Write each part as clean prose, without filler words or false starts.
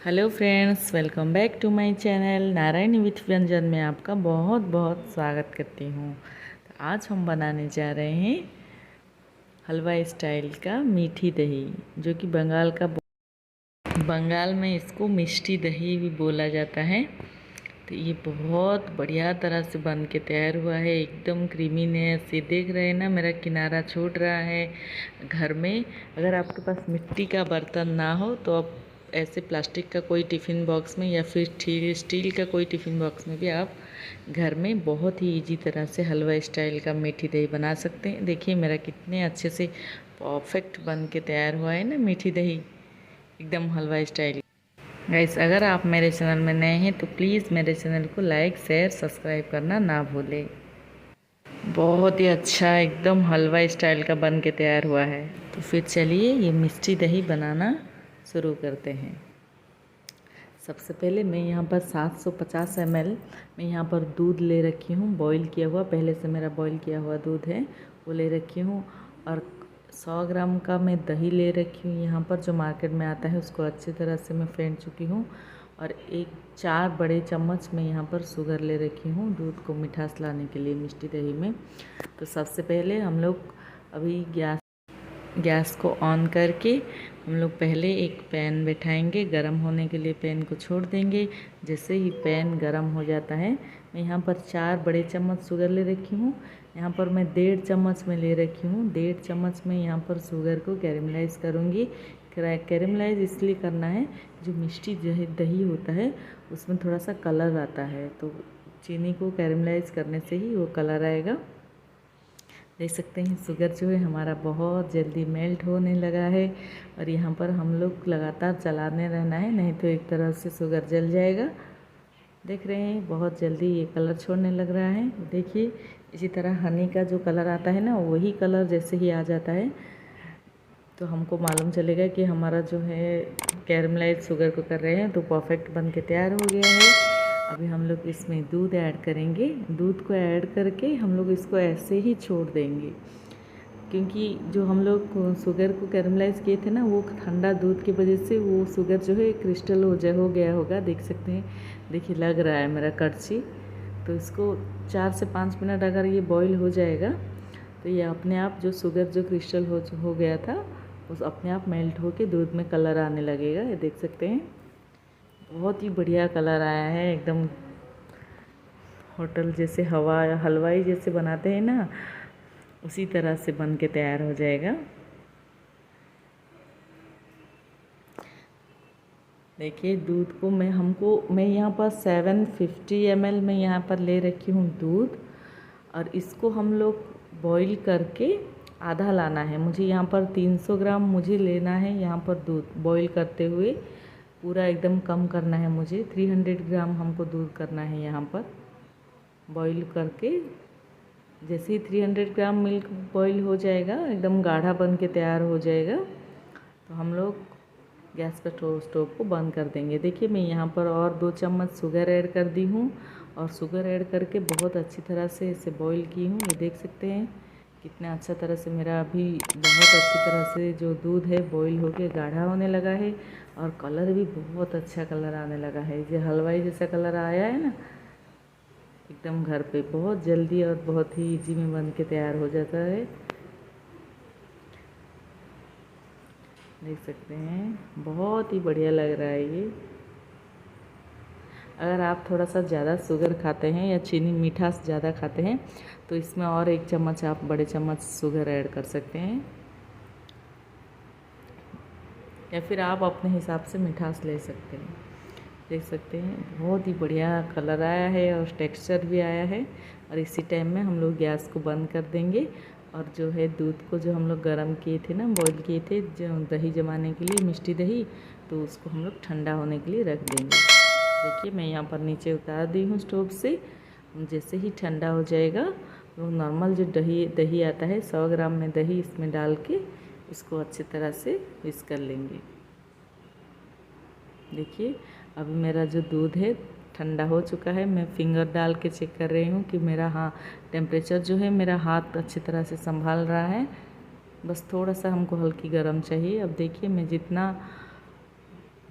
Hello friends, welcome back to my channel Narayani with Vyanjan में आपका बहुत बहुत स्वागत करती हूँ। तो आज हम बनाने जा रहे हैं हलवा स्टाइल का मीठी दही, जो कि बंगाल में इसको मिष्टी दही भी बोला जाता है। तो ये बहुत बढ़िया तरह से बन के तैयार हुआ है, एकदम क्रीमीनेस। ये देख रहे हैं ना, मेरा किनारा छूट रहा है। घर में अगर आपके पास मिट्टी का बर्तन ना हो तो आप ऐसे प्लास्टिक का कोई टिफ़िन बॉक्स में या फिर स्टील का कोई टिफ़िन बॉक्स में भी आप घर में बहुत ही इजी तरह से हलवा स्टाइल का मीठी दही बना सकते हैं। देखिए मेरा कितने अच्छे से परफेक्ट बन के तैयार हुआ है ना मीठी दही, एकदम हलवा स्टाइल। गाइस, अगर आप मेरे चैनल में नए हैं तो प्लीज़ मेरे चैनल को लाइक शेयर सब्सक्राइब करना ना भूलें। बहुत ही अच्छा एकदम हलवा स्टाइल का बन के तैयार हुआ है। तो फिर चलिए ये मिष्टी दही बनाना शुरू करते हैं। सबसे पहले मैं यहाँ पर 750 ml मैं यहाँ पर दूध ले रखी हूँ, बॉईल किया हुआ। पहले से मेरा बॉईल किया हुआ दूध है वो ले रखी हूँ। और 100 ग्राम का मैं दही ले रखी हूँ यहाँ पर, जो मार्केट में आता है। उसको अच्छी तरह से मैं फेंट चुकी हूँ। और 4 बड़े चम्मच मैं यहाँ पर शुगर ले रखी हूँ, दूध को मिठास लाने के लिए मिष्टी दही में। तो सबसे पहले हम लोग अभी गैस को ऑन करके हम लोग पहले एक पैन बैठाएंगे। गरम होने के लिए पैन को छोड़ देंगे। जैसे ही पैन गरम हो जाता है, मैं यहाँ पर 4 बड़े चम्मच शुगर ले रखी हूँ। यहाँ पर मैं 1.5 चम्मच में ले रखी हूँ। 1.5 चम्मच में यहाँ पर शुगर को कैरेमलाइज करूँगी। कैरेमलाइज इसलिए करना है, जो मिष्टी दही होता है उसमें थोड़ा सा कलर आता है, तो चीनी को कैरेमलाइज करने से ही वो कलर आएगा। देख सकते हैं शुगर जो है हमारा बहुत जल्दी मेल्ट होने लगा है। और यहाँ पर हम लोग लगातार चलाने रहना है, नहीं तो एक तरह से शुगर जल जाएगा। देख रहे हैं बहुत जल्दी ये कलर छोड़ने लग रहा है। देखिए इसी तरह हनी का जो कलर आता है ना, वही कलर जैसे ही आ जाता है तो हमको मालूम चलेगा कि हमारा जो है कैरमलाइज शुगर को कर रहे हैं, तो परफेक्ट बन के तैयार हो गया है। अभी हम लोग इसमें दूध ऐड करेंगे। दूध को ऐड करके हम लोग इसको ऐसे ही छोड़ देंगे, क्योंकि जो हम लोग शुगर को कैरमलाइज़ किए थे ना, वो ठंडा दूध की वजह से वो शुगर जो है क्रिस्टल हो गया होगा। देख सकते हैं, देखिए लग रहा है मेरा कड़छी। तो इसको 4 से 5 मिनट अगर ये बॉईल हो जाएगा तो ये अपने आप जो शुगर जो क्रिस्टल हो गया था, उस अपने आप मेल्ट होके दूध में कलर आने लगेगा। ये देख सकते हैं बहुत ही बढ़िया कलर आया है, एकदम होटल जैसे हलवाई जैसे बनाते हैं ना, उसी तरह से बन के तैयार हो जाएगा। देखिए दूध को मैं यहाँ पर 750 ml में यहाँ पर ले रखी हूँ दूध। और इसको हम लोग बॉईल करके आधा लाना है। मुझे यहाँ पर 300 ग्राम मुझे लेना है यहाँ पर दूध, बॉईल करते हुए पूरा एकदम कम करना है मुझे। 300 ग्राम हमको दूध करना है यहाँ पर बॉईल करके। जैसे ही 300 ग्राम मिल्क बॉईल हो जाएगा, एकदम गाढ़ा बन के तैयार हो जाएगा, तो हम लोग गैस का स्टोव को बंद कर देंगे। देखिए मैं यहाँ पर और 2 चम्मच शुगर ऐड कर दी हूँ, और शुगर ऐड करके बहुत अच्छी तरह से इसे बॉईल की हूँ। ये देख सकते हैं कितना अच्छा तरह से मेरा अभी बहुत अच्छी तरह से जो दूध है बॉईल होके गाढ़ा होने लगा है। और कलर भी बहुत अच्छा कलर आने लगा है, जो हलवाई जैसा कलर आया है ना, एकदम घर पे बहुत जल्दी और बहुत ही इजी में बन के तैयार हो जाता है। देख सकते हैं बहुत ही बढ़िया लग रहा है ये। अगर आप थोड़ा सा ज़्यादा शुगर खाते हैं या चीनी मीठा ज़्यादा खाते हैं तो इसमें और 1 चम्मच आप बड़े चम्मच शुगर ऐड कर सकते हैं, या फिर आप अपने हिसाब से मिठास ले सकते हैं। देख सकते हैं बहुत ही बढ़िया कलर आया है और टेक्सचर भी आया है। और इसी टाइम में हम लोग गैस को बंद कर देंगे। और जो है दूध को जो हम लोग गर्म किए थे ना, बॉईल किए थे जो दही जमाने के लिए मिष्टी दही, तो उसको हम लोग ठंडा होने के लिए रख देंगे। देखिए मैं यहाँ पर नीचे उतार दी हूँ स्टोव से। जैसे ही ठंडा हो जाएगा तो नॉर्मल जो दही आता है, 100 ग्राम में दही इसमें डाल के इसको अच्छी तरह से मिक्स कर लेंगे। देखिए अभी मेरा जो दूध है ठंडा हो चुका है। मैं फिंगर डाल के चेक कर रही हूँ कि मेरा टेम्परेचर जो है, मेरा हाथ अच्छी तरह से संभाल रहा है। बस थोड़ा सा हमको हल्की गर्म चाहिए। अब देखिए मैं जितना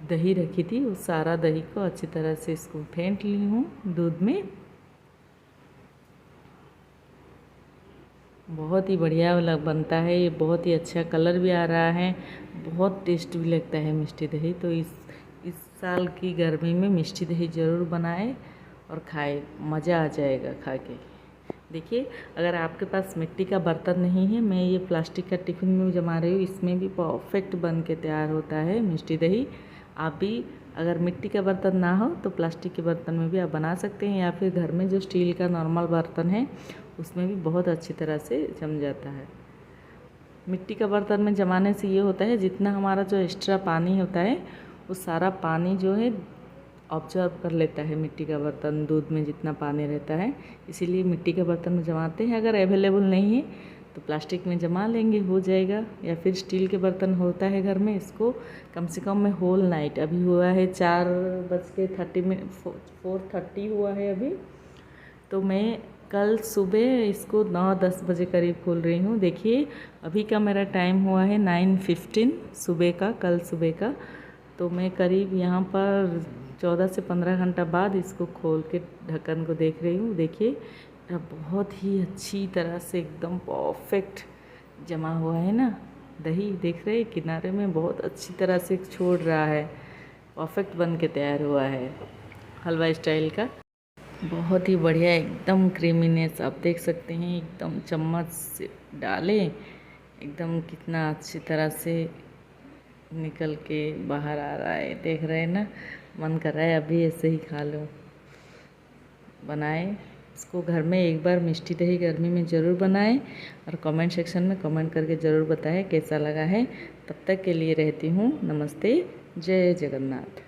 दही रखी थी उस सारा दही को अच्छी तरह से इसको फेंट ली हूँ दूध में। बहुत ही बढ़िया बनता है ये, बहुत ही अच्छा कलर भी आ रहा है, बहुत टेस्ट भी लगता है मिष्टी दही। तो इस साल की गर्मी में मिष्टी दही ज़रूर बनाए और खाए, मज़ा आ जाएगा खा के। देखिए, अगर आपके पास मिट्टी का बर्तन नहीं है, मैं ये प्लास्टिक का टिफ़िन में जमा रही हूँ, इसमें भी परफेक्ट बन के तैयार होता है मिष्टी दही। आप भी अगर मिट्टी का बर्तन ना हो तो प्लास्टिक के बर्तन में भी आप बना सकते हैं, या फिर घर में जो स्टील का नॉर्मल बर्तन है उसमें भी बहुत अच्छी तरह से जम जाता है। मिट्टी का बर्तन में जमाने से ये होता है, जितना हमारा जो एक्स्ट्रा पानी होता है वो सारा पानी जो है ऑब्जर्व कर लेता है मिट्टी का बर्तन, दूध में जितना पानी रहता है, इसीलिए मिट्टी के बर्तन में जमाते हैं। अगर अवेलेबल नहीं है तो प्लास्टिक में जमा लेंगे, हो जाएगा। या फिर स्टील के बर्तन होता है घर में, इसको कम से कम मैं होल नाइट, अभी हुआ है 4:30 हुआ है अभी, तो मैं कल सुबह इसको 9-10 बजे करीब खोल रही हूँ। देखिए, अभी का मेरा टाइम हुआ है 9:15 सुबह का, कल सुबह का। तो मैं करीब यहाँ पर 14 से 15 घंटा बाद इसको खोल के ढक्कन को देख रही हूँ। देखिए, बहुत ही अच्छी तरह से एकदम परफेक्ट जमा हुआ है ना दही, देख रहे हैं किनारे में बहुत अच्छी तरह से छोड़ रहा है, परफेक्ट बन के तैयार हुआ है हलवा स्टाइल का। बहुत ही बढ़िया एकदम क्रीमीनेस आप देख सकते हैं, एकदम चम्मच से डालें एकदम कितना अच्छी तरह से निकल के बाहर आ रहा है, देख रहे हैं ना। मन कर रहा है अभी ऐसे ही खा लो। बनाए इसको घर में एक बार, मिष्टी दही गर्मी में ज़रूर बनाएं और कमेंट सेक्शन में कमेंट करके ज़रूर बताएं कैसा लगा है। तब तक के लिए रहती हूँ, नमस्ते, जय जगन्नाथ।